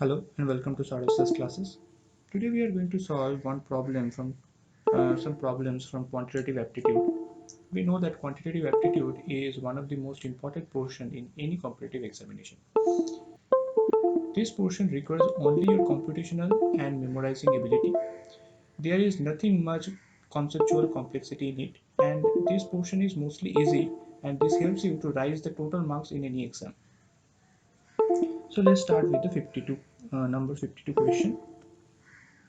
Hello and welcome to Sarda's classes. Today we are going to solve one problem from some problems from quantitative aptitude. We know that quantitative aptitude is one of the most important portion in any competitive examination. This portion requires only your computational and memorizing ability. There is nothing much conceptual complexity in it, and this portion is mostly easy, and this helps you to rise the total marks in any exam. So let's start with the number 52 question.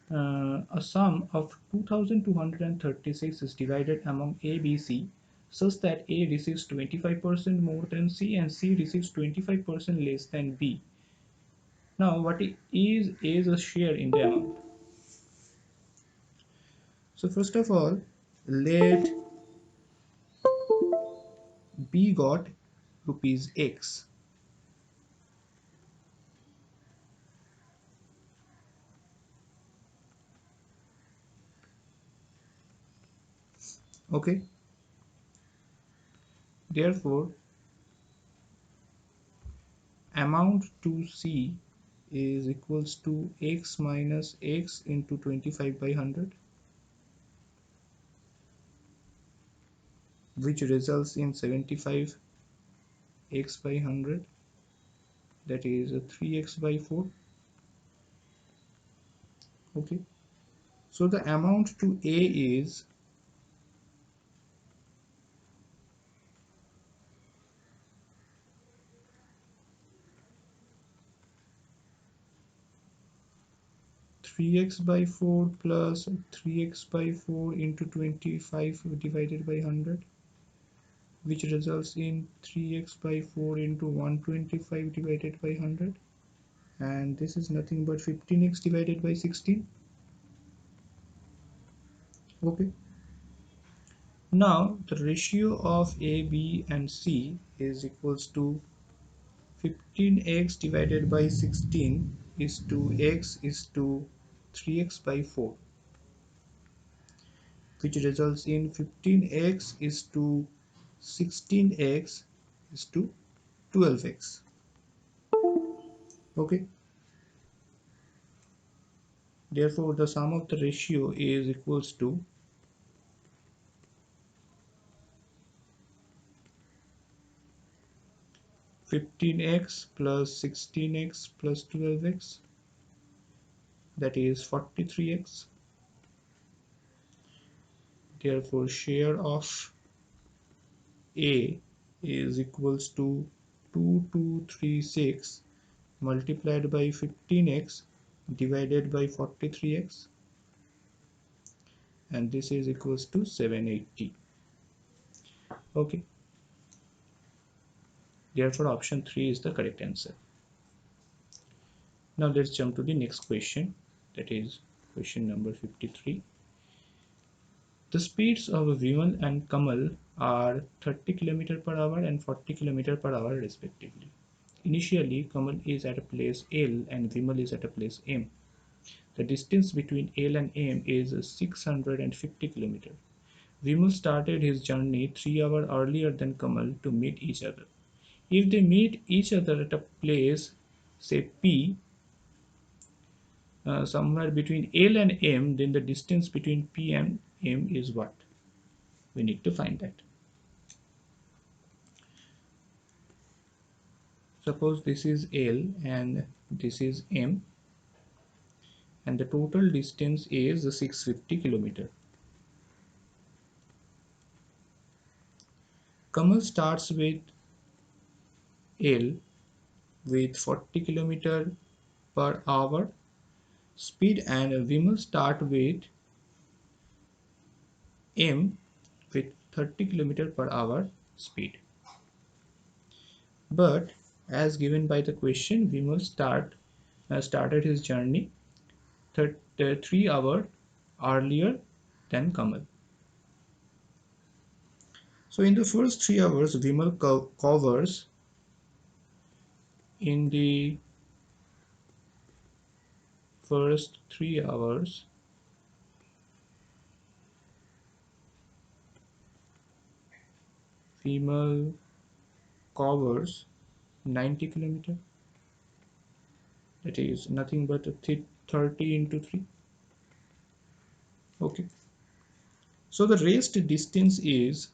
A sum of 2236 is divided among A, B, C such that A receives 25% more than C and C receives 25% less than B. Now, what is A's share in the amount? So, first of all, let B got rupees X. Okay, therefore, amount to C is equals to X minus X into 25 by 100, which results in 75 x by 100, that is 3x by 4. Okay, so the amount to A is 3x by 4 plus 3x by 4 into 25 divided by 100, which results in 3x by 4 into 125 divided by 100, and this is nothing but 15x divided by 16. Okay, now the ratio of A, B and C is equals to 15x divided by 16 is to x is to 3x by 4, which results in 15x is to 16x is to 12x. Okay, therefore the sum of the ratio is equals to 15x plus 16x plus 12x, that is 43x. Therefore share of A is equals to 2236 multiplied by 15x divided by 43x, and this is equals to 780. Okay, therefore option 3 is the correct answer. Now let's jump to the next question, that is question number 53. The speeds of Vimal and Kamal are 30 km per hour and 40 km per hour respectively. Initially, Kamal is at a place L and Vimal is at a place M. The distance between L and M is 650 km. Vimal started his journey 3 hours earlier than Kamal to meet each other. If they meet each other at a place, say P, somewhere between L and M, then the distance between P and M is what? We need to find that. Suppose this is L and this is M, and the total distance is 650 km. Kamal starts with L with 40 km per hour speed, and Vimal start with M with 30 km per hour speed. But as given by the question, Vimal started his journey 3 hours earlier than Kamal. So in the first 3 hours, Vimal covers in the first 3 hours Vimal covers 90 km. that is nothing but 30 into 3. Okay, so the rest distance is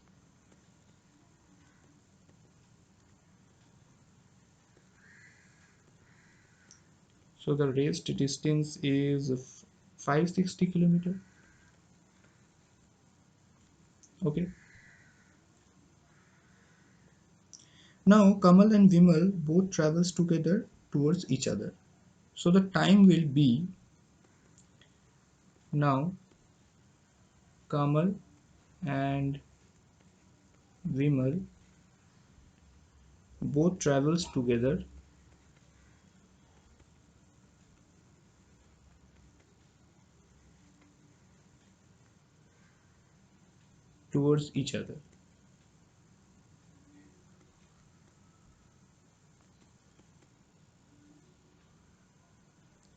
so the rest distance is 560 kilometer. Okay, now Kamal and Vimal both travels together towards each other, so the time will be, now Kamal and Vimal both travels together towards each other.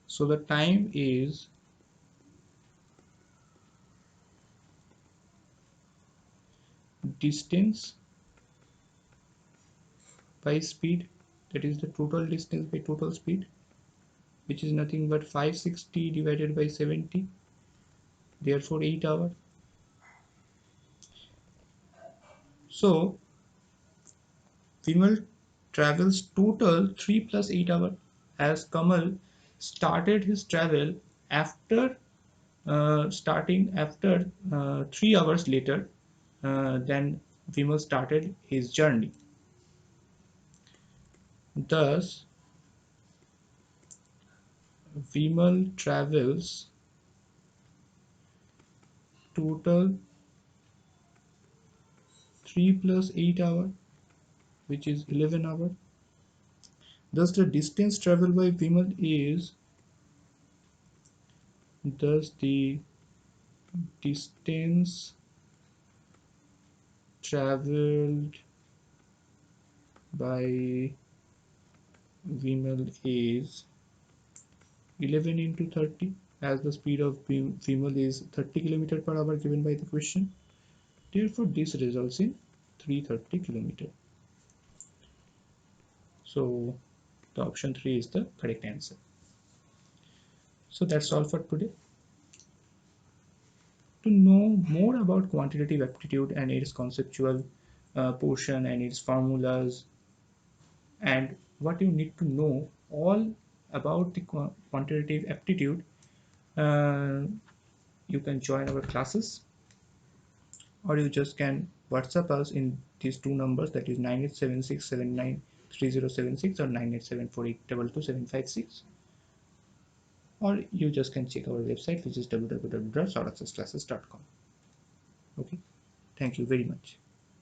So the time is distance by speed, that is the total distance by total speed, which is nothing but 560 divided by 70, therefore 8 hours. So Vimal travels total 3 plus 8 hours, as Kamal started his travel after starting after 3 hours later than Vimal started his journey. Thus, Vimal travels total 3 plus 8 hours, which is 11 hours. Thus, the distance traveled by Vimal is, thus the distance traveled by Vimal is 11 into 30, as the speed of Vimal is 30 km per hour given by the question. Therefore, this results in 330 km. So, the option 3 is the correct answer. So, that's all for today. To know more about quantitative aptitude and its conceptual portion and its formulas, and what you need to know all about the quantitative aptitude, uh, you can join our classes, or you just can WhatsApp us in these two numbers, that is 9876793076 or 9874822756, or you just can check our website, which is www.sauraksasclasses.com. Okay, thank you very much.